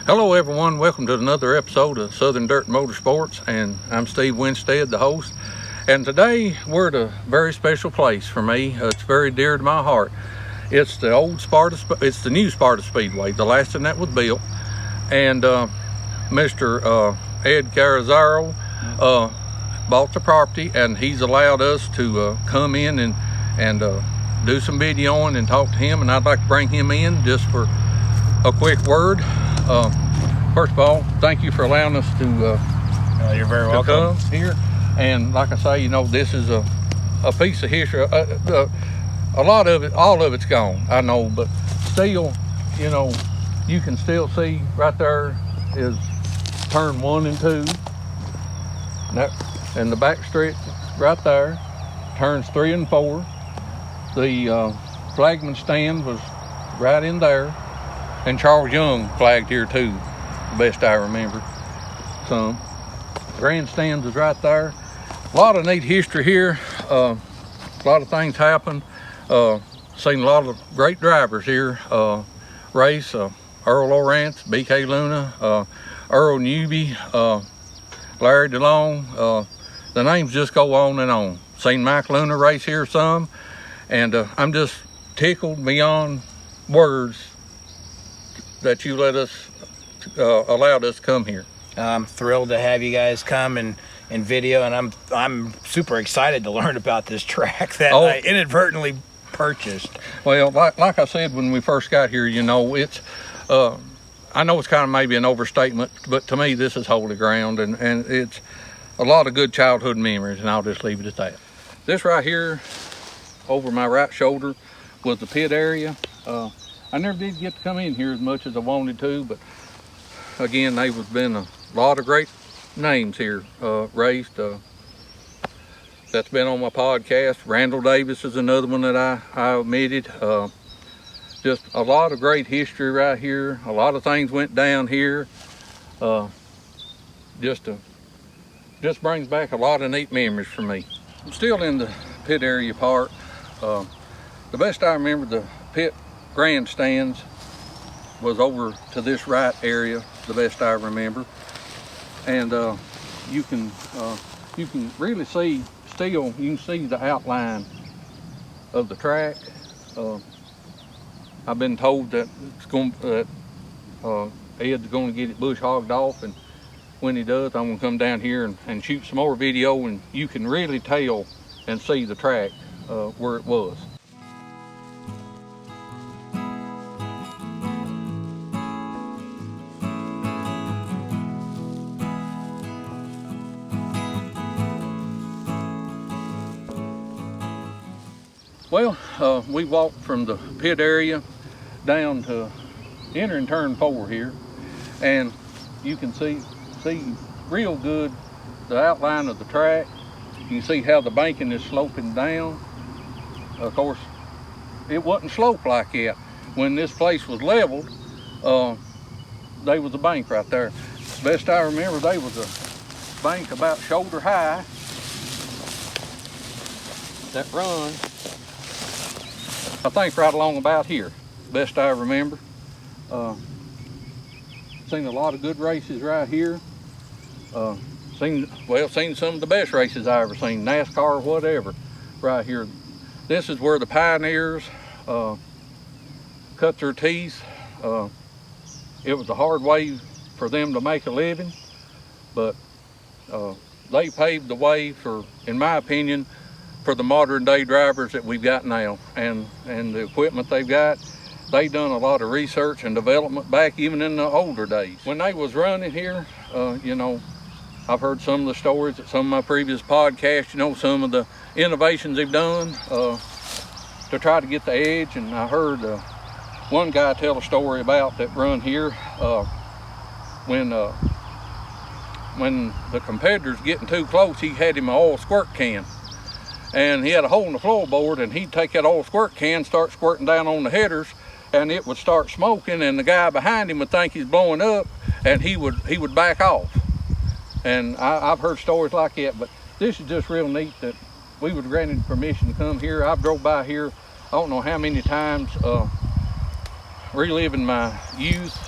Hello everyone, welcome to another episode of Southern Dirt Motorsports, and I'm Steve Winstead, the host. And today we're at a very special place for me. It's very dear to my heart. It's the new Sparta Speedway, the last one that was built. And Mr. Ed Cannizzaro bought the property, and he's allowed us to come in and do some videoing and talk to him. And I'd like to bring him in just for a quick word. First of all, thank you for allowing us to you're very welcome. Come here. And like I say, you know, this is a piece of history. A lot of it, all of it's gone, I know, but still, you know, you can still see right there is turn 1 and 2. And the back stretch right there, turns 3 and 4. The flagman stand was right in there. And Charles Young flagged here too, the best I remember. Some grandstands is right there. A lot of neat history here. A lot of things happen. Seen a lot of great drivers here race. Earl Lawrence, BK Luna, Earl Newby, Larry DeLong. The names just go on and on. Seen Mike Luna race here some, and I'm just tickled beyond words that you allowed us to come here. I'm thrilled to have you guys come and video, and I'm super excited to learn about this track that I inadvertently purchased. Well, like I said when we first got here, you know, it's I know it's kind of maybe an overstatement, but to me this is holy ground, and it's a lot of good childhood memories, and I'll just leave it at that. This right here over my right shoulder was the pit area. I never did get to come in here as much as I wanted to, but again, there have been a lot of great names here raced. That's been on my podcast. Randall Davis is another one that I omitted. Just a lot of great history right here. A lot of things went down here. Just brings back a lot of neat memories for me. I'm still in the pit area part. The best I remember, the pit grandstands was over to this right area, the best I remember. And you can really see, you can see the outline of the track. I've been told that Ed's going to get it bush hogged off, and when he does, I'm going to come down here and shoot some more video, and you can really tell and see the track where it was. Well, we walked from the pit area down to entering turn 4 here, and you can see real good the outline of the track. You can see how the banking is sloping down. Of course, it wasn't sloped like that. When this place was leveled, there was a bank right there. Best I remember, there was a bank about shoulder high that runs, I think, right along about here, best I remember. Seen a lot of good races right here. Seen some of the best races I ever seen, NASCAR or whatever, right here. This is where the pioneers cut their teeth. It was a hard way for them to make a living, but they paved the way for, in my opinion, for the modern day drivers that we've got now, and the equipment they've got. They done a lot of research and development back even in the older days. When they was running here, you know, I've heard some of the stories at some of my previous podcasts, you know, some of the innovations they've done to try to get the edge. And I heard one guy tell a story about that run here when the competitors getting too close, he had him an oil squirt can. And he had a hole in the floorboard, and he'd take that oil squirt can, start squirting down on the headers, and it would start smoking, and the guy behind him would think he's blowing up, and he would back off. And I've heard stories like that, but this is just real neat that we was granted permission to come here. I've drove by here I don't know how many times, reliving my youth.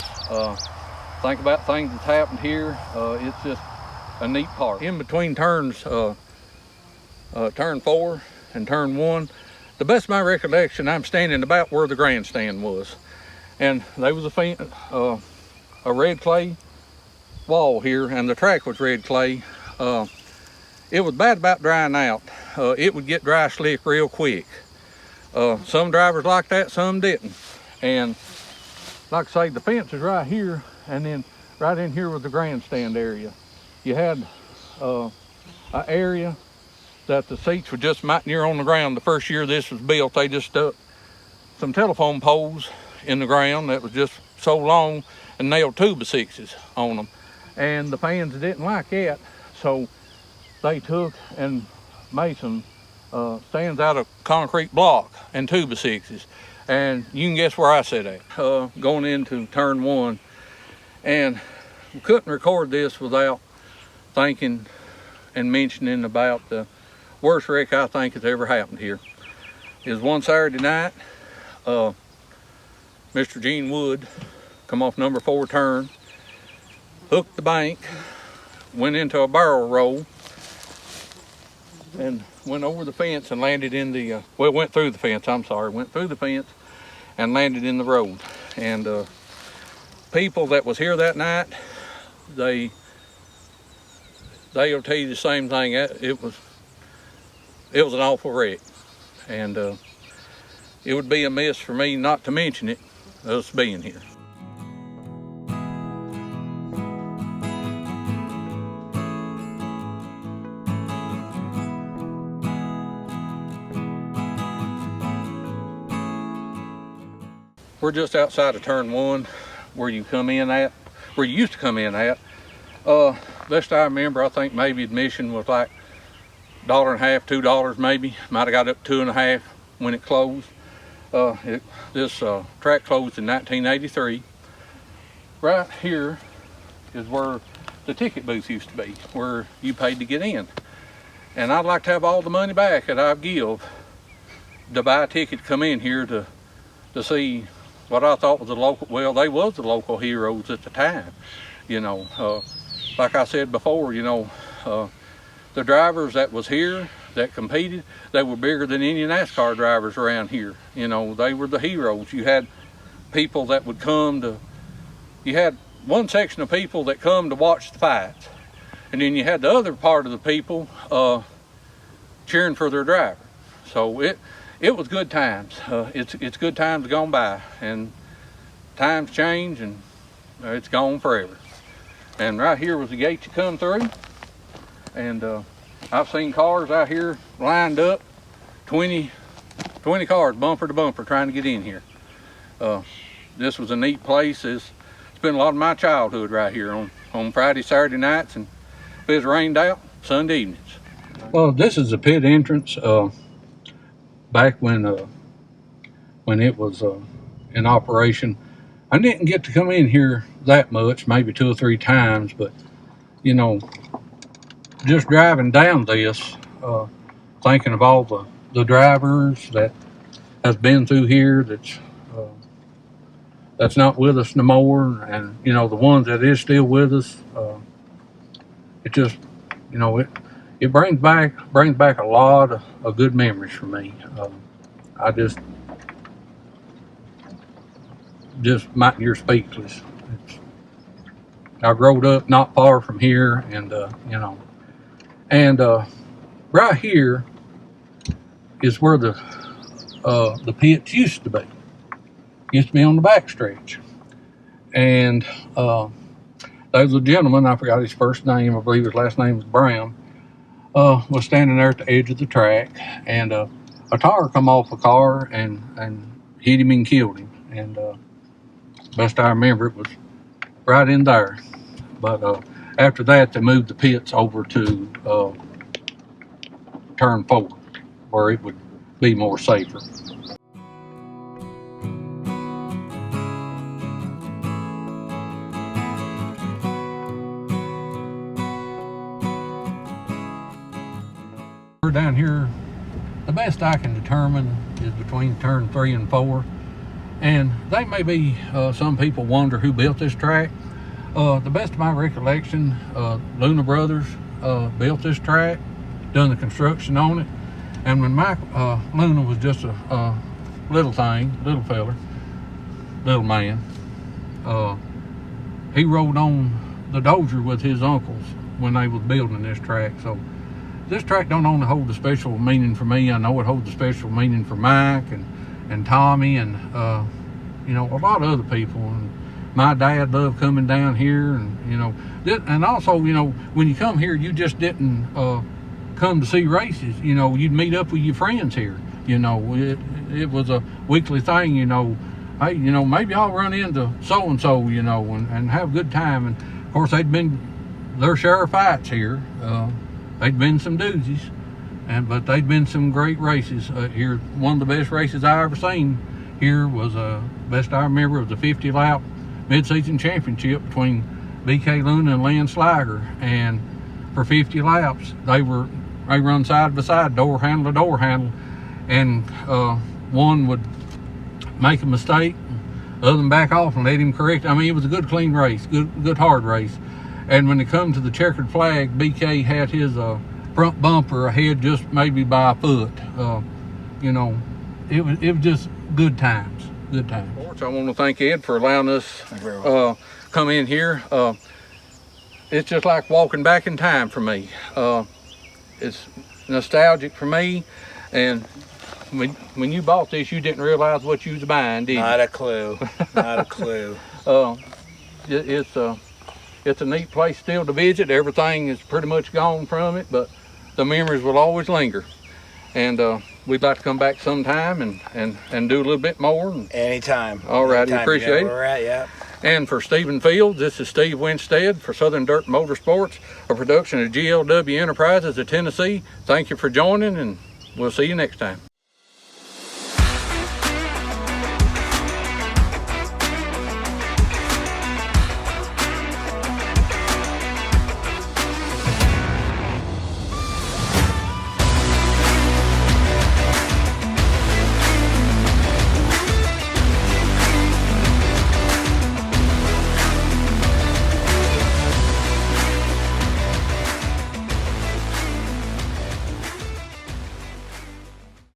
think about things that's happened here. It's just a neat part. In between turns, turn 4 and turn 1, the best of my recollection, I'm standing about where the grandstand was. And there was a red clay wall here, and the track was red clay. It was bad about drying out. It would get dry slick real quick. Some drivers liked that, some didn't. And like I say, the fence is right here, and then right in here was the grandstand area. You had an area that the seats were just might near on the ground. The first year this was built, they just stuck some telephone poles in the ground that was just so long and nailed 2x6s on them. And the fans didn't like that, so they took and made some stands out of concrete block and 2x6s. And you can guess where I sat at, going into turn 1. And we couldn't record this without thinking and mentioning about the worst wreck I think has ever happened here. It was one Saturday night. Mr. Gene Wood come off number 4 turn, hooked the bank, went into a barrel roll, and went over the fence and landed in the, well, went through the fence, I'm sorry, went through the fence and landed in the road. And people that was here that night, they'll tell you the same thing. It was an awful wreck, and it would be amiss for me not to mention it, us being here. We're just outside of turn 1, where you come in at, where you used to come in at. Best I remember, I think maybe admission was like $1.50, $2 maybe. Might have got up to $2.50 when it closed. This track closed in 1983. Right here is where the ticket booth used to be, where you paid to get in. And I'd like to have all the money back that I give to buy a ticket to come in here to see what I thought was the local, well, they was the local heroes at the time. You know, like I said before, you know, the drivers that was here that competed, they were bigger than any NASCAR drivers around here. You know, they were the heroes. You had people that would come to, you had one section of people that come to watch the fights, and then you had the other part of the people cheering for their driver. So it was good times. It's good times gone by, and times change, and it's gone forever. And right here was the gate you come through, and I've seen cars out here lined up, 20 cars bumper to bumper trying to get in here. This was a neat place. It's been a lot of my childhood right here on Friday, Saturday nights, and if it's rained out, Sunday evenings. Well, this is the pit entrance. Back when it was in operation, I didn't get to come in here that much, maybe 2 or 3 times, but you know, just driving down this, thinking of all the drivers that has been through here that's not with us no more, and you know, the ones that is still with us, it just, you know, it brings back a lot of good memories for me. I just might you're speechless. I growed up not far from here, and you know, and right here is where the pits used to be. Used to be on the back stretch, and there was a gentleman, I forgot his first name, I believe his last name was Brown, was standing there at the edge of the track, and a tire come off a car and hit him and killed him. And best I remember, it was right in there. But after that, they moved the pits over to turn 4, where it would be more safer. Down here, the best I can determine is between turn 3 and 4, and they may be some people wonder who built this track. The best of my recollection, Luna Brothers built this track, done the construction on it, and when Luna was just a little thing, little feller, little man, he rode on the Dozier with his uncles when they was building this track. So this track don't only hold a special meaning for me, I know it holds a special meaning for Mike and Tommy and you know, a lot of other people. And my dad loved coming down here, and you know, and also, you know, when you come here, you just didn't come to see races. You know, you'd meet up with your friends here. You know, it was a weekly thing. You know, hey, you know, maybe I'll run into so and so, you know, and have a good time. And of course, they'd been their share of fights here. They'd been some doozies, but they'd been some great races here. One of the best races I ever seen here was best I remember was the 50 lap mid-season championship between BK Luna and Lynn Slager. And for 50 laps, they run side by side, door handle to door handle, and one would make a mistake, the other than back off and let him correct. I mean, it was a good, clean race, good hard race. And when it come to the checkered flag, BK had his front bumper ahead just maybe by a foot. You know, it was just good times. Good times. I want to thank Ed for allowing us come in here. It's just like walking back in time for me. It's nostalgic for me, and when you bought this, you didn't realize what you was buying, did you? Not a clue. Not a clue. It's a neat place still to visit. Everything is pretty much gone from it, but the memories will always linger. And we'd like to come back sometime and do a little bit more. Anytime. All righty, appreciate it. We're at, yeah. And for Stephen Fields, this is Steve Winstead for Southern Dirt Motorsports, a production of GLW Enterprises of Tennessee. Thank you for joining, and we'll see you next time.